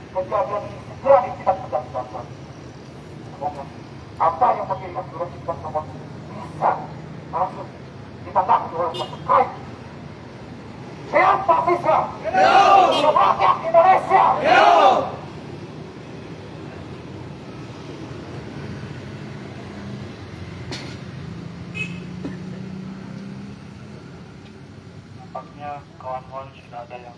kejadian segera kita tegakkan. Apa yang menjadikan surat kita tersebut bisa langsung ditanggapi oleh pihak terkait. Siapa bisa? Rakyat Indonesia. Nampaknya kawan-kawan sudah ada yang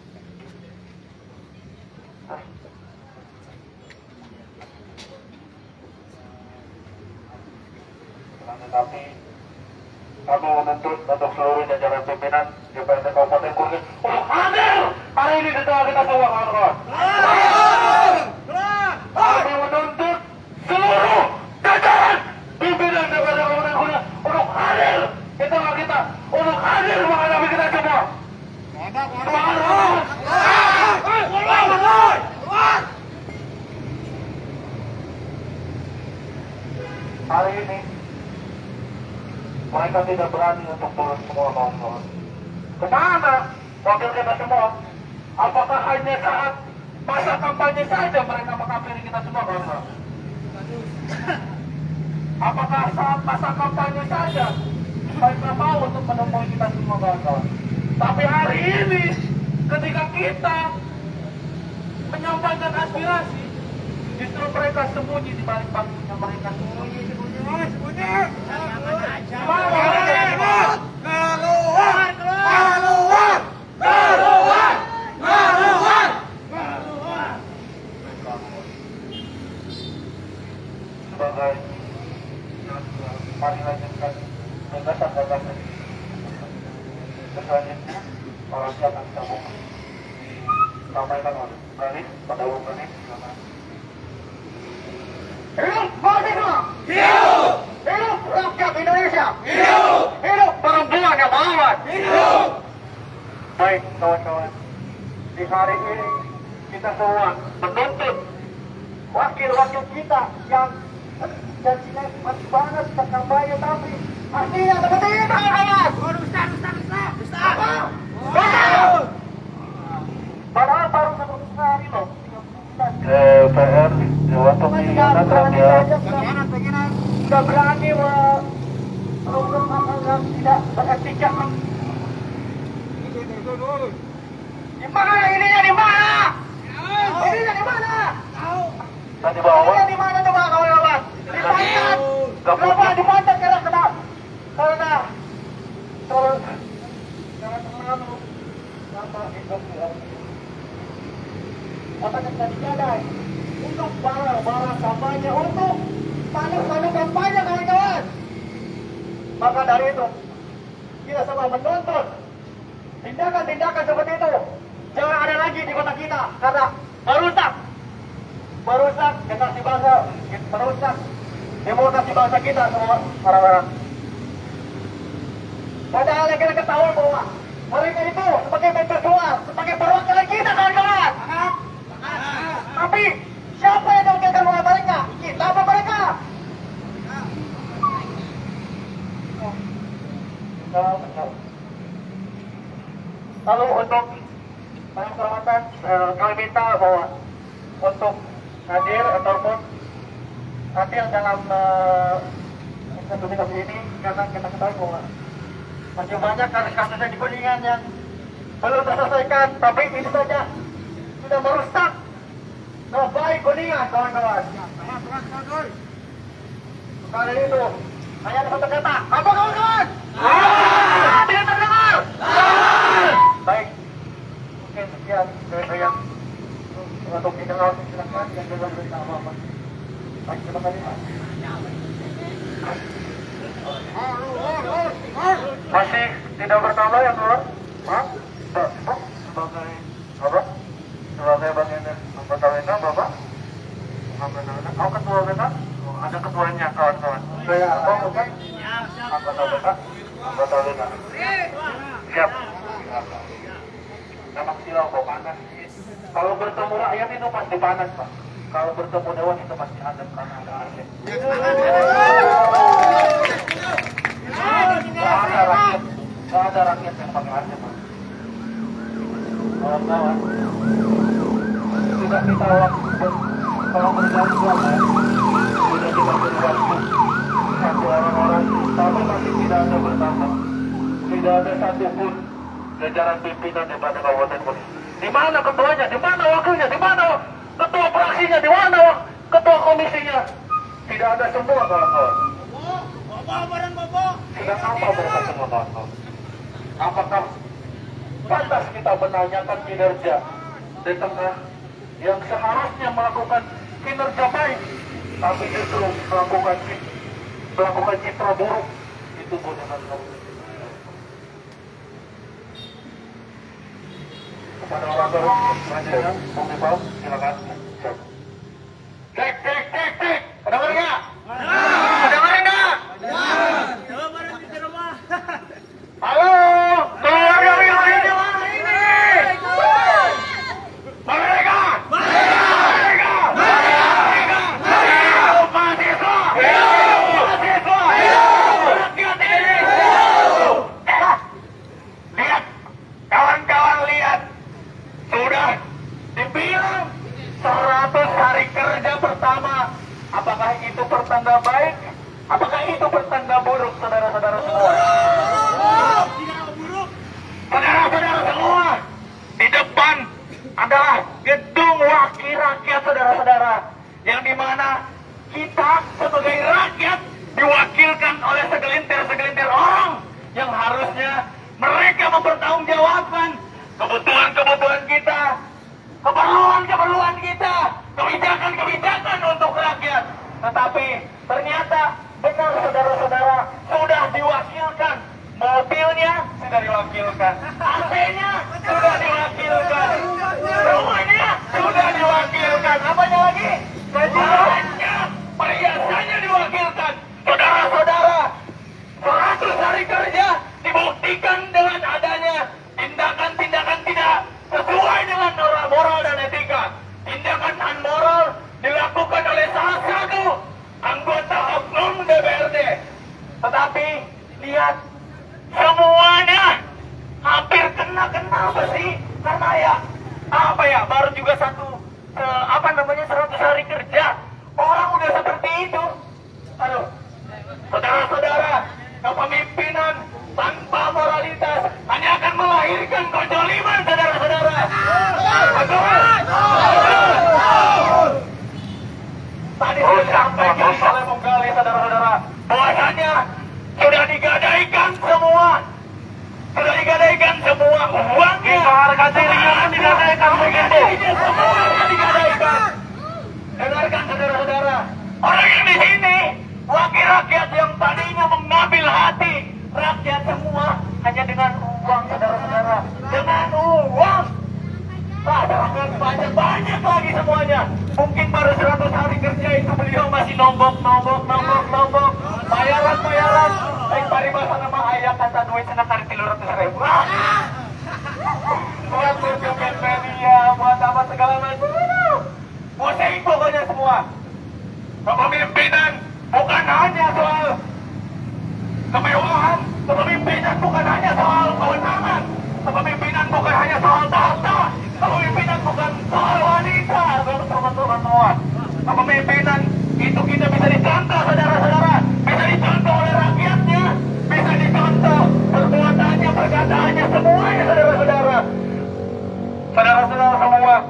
tetapi kami menuntut untuk seluruh jajaran pimpinan DPRD Kabupaten Kuningan untuk hadir hari ini di tengah kita semua, kawan-kawan. Kami menuntut seluruh jajaran pimpinan DPRD Kabupaten Kuningan untuk hadir di tengah kita, untuk hadir menghadapi kita semua. Hari ini mereka tidak berani untuk turun semua, kawan-kawan. Kemana wakil kita semua? Apakah hanya saat masa kampanye saja mereka menghampiri kita semua, kawan-kawan? Apakah saat masa kampanye saja mereka mau untuk menemui kita semua, kawan-kawan? Tapi hari ini ketika kita menyampaikan aspirasi, justru mereka sembunyi di balik panggungnya, mereka sembunyi. Sebagai mari lanjutkan gagasan-gagasan selanjutnya orasi akan disambung disampaikan oleh Galis pada umumnya. Hidup mahasiswa! Hidup! Hidup rakyat Indonesia! Hidup! Hidup perempuan yang melawan! Hidup! Baik kawan-kawan, di hari ini kita semua menuntut wakil-wakil kita yang janjinya masih banget kampanye, tapi artinya seperti ini, kawan-kawan! Ustaz! Padahal baru 1 hari loh. DPR Dewan Pemilihan Rakyat sudah berani menghukum hal-hal yang tidak beretika. Di mana ininya, di mana? Ininya di mana? Di bawah. Ininya di mana coba kawan-kawan? Di pantat. Kenapa di pantat? Karena terus jangan terlalu lama hidup ya. Apakah kita digadai untuk barang-barang kampanye, untuk spanduk-spanduk kampanye, kawan-kawan? Maka dari itu kita semua menuntut tindakan-tindakan seperti itu jangan ada lagi di kota kita, karena merusak generasi bangsa, merusak demokrasi bangsa kita semua, orang-orang. Padahal yang kita ketahui bahwa mereka itu sebagai mentor, sebagai perwakilan kita, kawan-kawan. Tapi siapa yang mewakilkan mereka? Kita apa mereka? Lalu untuk keselamatan kami minta bahwa untuk hadir ataupun hadir dalam institusi ini, karena kita ketahui bahwa masih banyak kasus-kasus di Kuningan yang belum terselesaikan, tapi ini saja sudah merusak nama baik Kuningan, kawan-kawan. Kali itu hanya ada satu kata, apa kawan-kawan? Tidak terdengar. Baik, mungkin sekian dari saya untuk internal, silakan yang belum berita apa-apa. Baik, terima kasih. Masih tidak bertambah yang dulu? Pak, sebagai apa? Sebagai bagian anggota WK, Bapak? Oh, ketua WK? Oh, ada ketuanya, kawan-kawan. Saya, oke. Anggota WK? Anggota WK. Siap. Memang silau kok panas. Kalau bertemu rakyat itu pasti panas, Pak. Kalau bertemu dewan itu pasti adem karena ada AC. Nggak ada rakyat yang pakai AC, Pak. Kawan-kawan, kita waktu kalau berjam-jam ya, sudah kita beri waktu satu orang-orang, tapi masih tidak ada bertambah. Tidak ada satupun jajaran pimpinan daripada kabupaten Kuningan. Di mana ketuanya? Di mana wakilnya? Di mana ketua fraksinya? Di mana ketua komisinya? Tidak ada semua kawan-kawan. Sedang apa mereka semua kawan-kawan? Apakah pantas kita menanyakan kinerja di tengah yang seharusnya melakukan kinerja baik, tapi justru melakukan citra buruk? Itu bodohan kamu. Kepada orang tua, selanjutnya, Bung Nipal, silakan. Cek. Kedengar nggak? Kedengar nggak? Halo, keluar dari ini mana ini? Mereka! Mahasiswa! Rakyat ini! Lihat, kawan-kawan lihat. Sudah dibilang 100 hari kerja pertama. Apakah itu pertanda baik? Apakah itu pertanda buruk, saudara-saudara semua? Saudara-saudara semua, di depan adalah gedung wakil rakyat, saudara-saudara, yang dimana kita sebagai rakyat diwakilkan oleh segelintir orang yang harusnya mereka mempertanggungjawabkan kebutuhan kita, keperluan kita, kebijakan untuk rakyat. Tetapi ternyata benar, saudara-saudara, sudah diwakilkan. Mobilnya sudah diwakilkan, AC-nya sudah diwakilkan, rumahnya sudah diwakilkan, apanya lagi? Gajinya, perhiasannya diwakilkan. Saudara-saudara, 100 hari kerja dibuktikan dengan adanya tindakan-tindakan tidak sesuai dengan moral dan etika. Tindakan unmoral dilakukan oleh salah satu anggota oknum DPRD. Tetapi lihat, semuanya hampir kena besi karena baru juga 100 hari kerja orang udah seperti itu. Aduh, saudara-saudara, kepemimpinan tanpa moralitas hanya akan melahirkan kezaliman, saudara-saudara. Betul. Tadi sudah disampaikan oleh Bung Gali, saudara-saudara, bahwasanya sudah digadaikan semua uangnya. Harga dirinya digadaikan begitu. Semuanya digadaikan. Dengarkan, saudara-saudara, orang yang di sini wakil rakyat yang tadinya mengambil hati rakyat semua hanya dengan uang, saudara-saudara, dengan uang. Banyak lagi semuanya. Mungkin baru 100 hari kerja itu beliau masih nombok. Bayaran. Baik paribasa nama ayah kata duit senang kali 300.000. Buat berjoget media, buat apa segala macam. Pusing pokoknya semua. Kepemimpinan bukan hanya soal kemewahan. Kepemimpinan bukan hanya soal kewenangan. Kepemimpinan bukan hanya soal tahta. Kepemimpinan bukan soal wanita, teman-teman semua. Kepemimpinan itu kita bisa dicontoh, saudara-saudara. Bisa dicontoh oleh rakyatnya. Bisa dicontoh perbuatannya, perkataannya, semuanya, saudara-saudara. Saudara-saudara semua.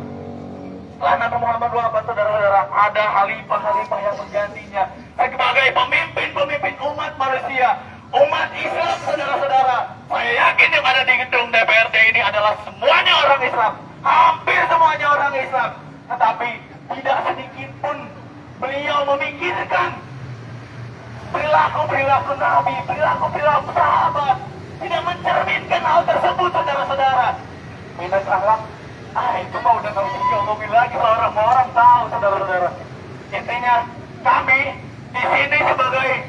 Setelah Nabi Muhammad wafat, saudara-saudara, ada halifah yang menggantinya. Sebagai pemimpin umat manusia, umat Islam, saudara-saudara. Saya yakin yang ada di gedung DPRD ini adalah semuanya orang Islam. Hampir semuanya orang Islam. Tetapi tidak sedikit pun beliau memikirkan perilaku Nabi, perilaku sahabat. Tidak mencerminkan hal tersebut, saudara-saudara. Minus akhlak, itu mah udah nggak usah ngomongin lagi, orang tahu, saudara-saudara. Intinya kami di sini sebagai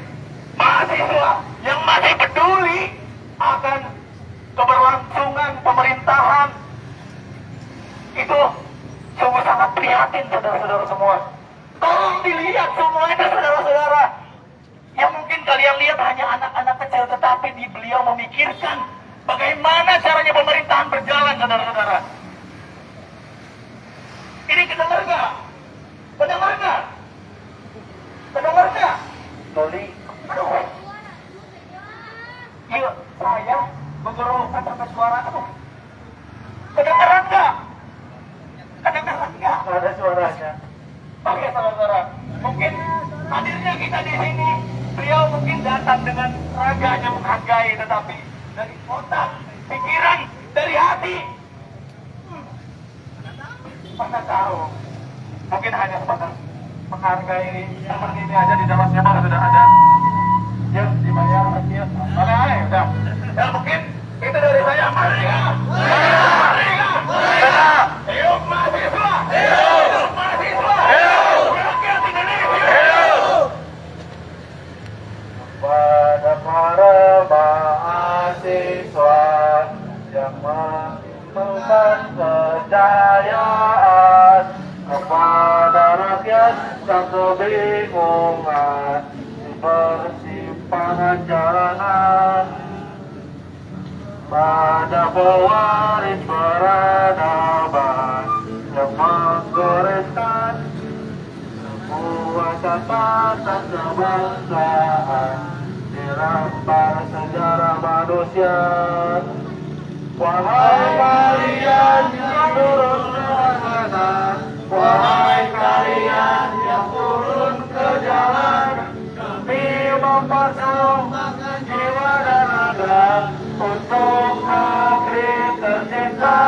mahasiswa yang masih peduli akan keberlangsungan pemerintahan itu sungguh sangat prihatin, saudara-saudara semua. Tolong dilihat semuanya, saudara-saudara. Yang mungkin kalian lihat hanya anak-anak kecil, tetapi di beliau memikirkan bagaimana caranya pemerintahan berjalan, saudara-saudara. Ini kedengar Enggak ada suaranya. Oke, saudara-saudara, mungkin hadirnya kita di sini, beliau mungkin datang dengan raganya menghargai, tetapi dari otak, pikiran, dari hati. Mana tahu, mungkin hanya sebatas menghargai seperti ini aja, di dalamnya malah sudah ada yang dibayar ya. Mana udah. Ya mungkin itu dari saya. Merdeka! Merdeka! Merdeka! Hidup mahasiswa! Hidup mahasiswa! Hidup rakyat Indonesia! Hidup! Pada para mahasiswa yang membangun kejayaan, kepada rakyat yang kebingungan di persimpangan jalanan, pada pewaris peradaban yang menggoreskan sebuah catatan kebangsaan di lembar sejarah manusia. Wahai kalian yang turun ke sana, wahai kalian yang turun ke jalan, demi mempersembahkan jiwa dan raga untuk negeri tercinta.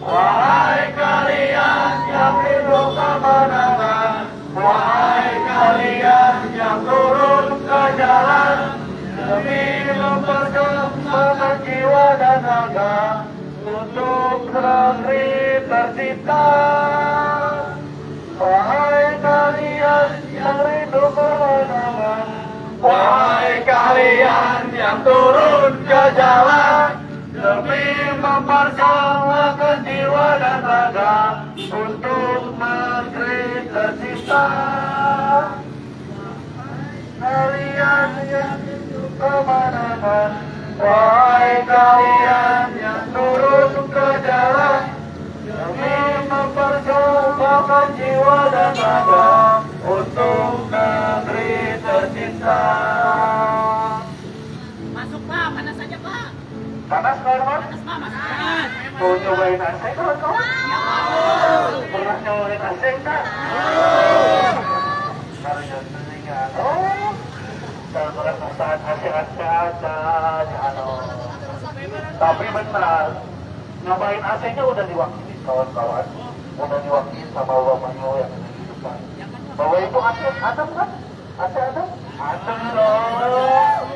Wahai kalian yang rindu kemenangan, wahai kalian yang turun ke jalan, demi mempersembahkan jiwa dan raga untuk negeri tercinta. Wahai kalian yang rindu kemenangan, wahai kalian yang turun ke jalan, demi mempersembahkan jiwa dan raga untuk negeri tercinta. Kalian yang rindu kemenangan, wahai kalian yang turun ke jalan, demi mempersembahkan jiwa dan raga untuk negeri tercinta. Masuk Pak, panas saja Pak. Panas kawan-kawan? Panas Pak, masukkan. Mau nyobain AC kawan-kawan? Pernah nyobain AC enggak? Harusnya telinga. Dan perasaan AC aja. Tapi benar, nyobain AC-nya udah diwakili kawan-kawan. Udah diwakili sama Bapak yang ada di depan. Bahwa itu AC adem kan? AC adem? Adem dong.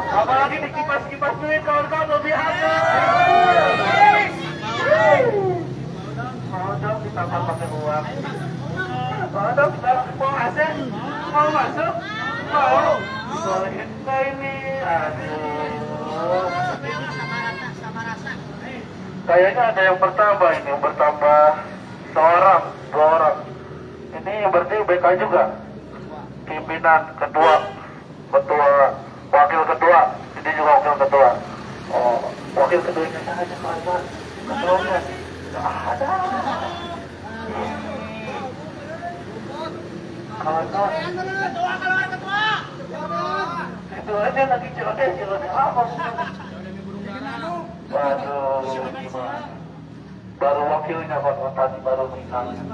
Apalagi di kipas-kipas duit kawan-kawan lebih adem. Mau dong ditambah pakai uang. Mau dong kita mau AC? Mau masuk? Mau? Bolehin nggak ini? Aduh. Kayaknya ada yang bertambah ini, yang bertambah seorang, dua orang. Ini berarti BK juga. Pimpinan, ketua, wakil ketua. Ini juga wakil ketua. Oh, wakil ketuanya saja kawan-kawan. Ketuanya nggak ada. Kawan-kawan. Itu aja lagi celoteh apa? Waduh, gimana? Baru wakilnya kawan-kawan tadi baru misalnya.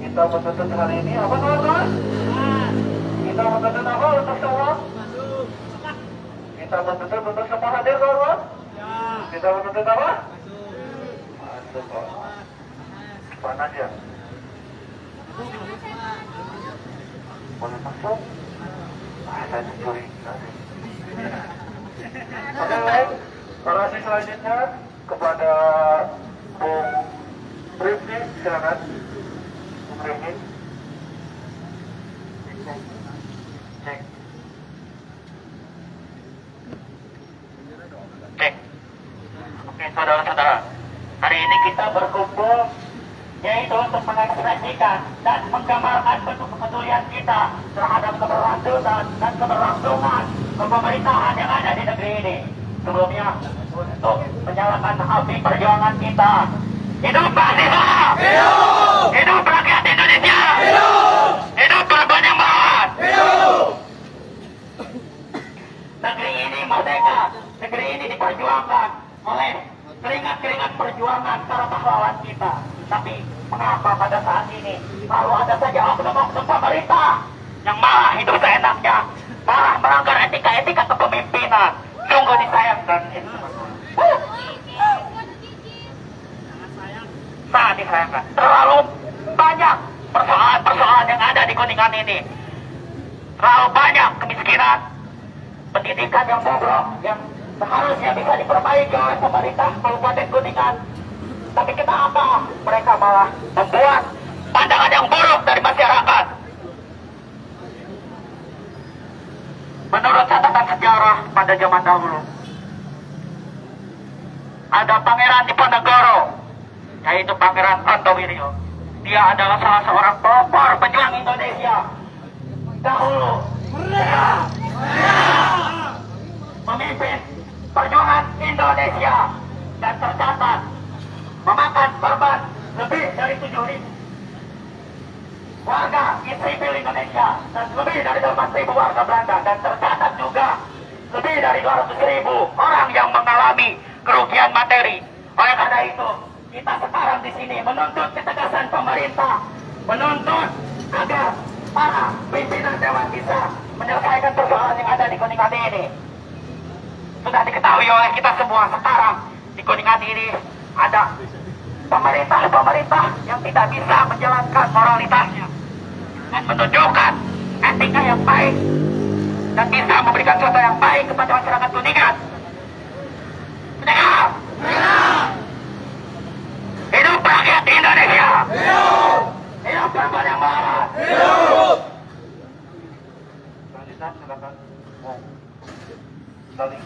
Kita menuntut hari ini apa kawan-kawan? Kita menuntut apa untuk semua? Kita menuntut untuk semua hadir kawan-kawan? Kita menuntut apa? Masuk kawan-kawan. Panas ya? Boleh masuk? Saya curiga. Oke baik, orasi selanjutnya kepada Bung Rifki, silakan. Bung Rifki. Cek. Cek. Oke saudara-saudara, hari ini kita berkumpul yaitu untuk mengekspresikan dan menggambarkan bentuk kepedulian kita terhadap keberlanjutan dan keberlangsungan pemerintahan yang ada di negeri ini. Sebelumnya, untuk menyalakan api perjuangan kita. Hidup mahasiswa! Hidup! Hidup rakyat Indonesia! Hidup! Hidup Prabowo yang barat! Hidup! Negeri ini merdeka. Negeri ini diperjuangkan oleh keringat-keringat perjuangan para pahlawan kita. Tapi mengapa pada saat ini selalu ada saja oknum-oknum pemerintah yang malah hidup seenaknya, malah melanggar etika-etika kepemimpinan? Sungguh disayangkan itu. Sangat disayangkan. Terlalu banyak persoalan-persoalan yang ada di Kuningan ini. Terlalu banyak kemiskinan, pendidikan yang bobrok, yang seharusnya bisa diperbaiki oleh pemerintah Kabupaten Kuningan. Tapi kenapa mereka malah membuat pandangan yang buruk dari masyarakat? Menurut catatan sejarah pada zaman dahulu, ada Pangeran Diponegoro, yaitu Pangeran Tontowirio. Dia adalah salah seorang pelopor pejuang Indonesia dahulu. Memimpin perjuangan Indonesia dan tercatat memakan korban lebih dari 7.000 warga sipil Indonesia dan lebih dari 8.000 warga Belanda, dan tercatat juga lebih dari 200.000 orang yang mengalami kerugian materi. Oleh karena itu, kita sekarang di sini menuntut ketegasan pemerintah, menuntut agar para pimpinan dewan bisa menyelesaikan persoalan yang ada di Kuningan ini. Sudah diketahui oleh kita semua, sekarang di Kuningan ini ada pemerintah yang tidak bisa menjalankan moralitasnya dan menunjukkan etika yang baik dan bisa memberikan contoh yang baik kepada masyarakat Kuningan. Mendengar? Hidup rakyat Indonesia. Hidup perempuan yang melarat. Lanjutan silakan. Saling.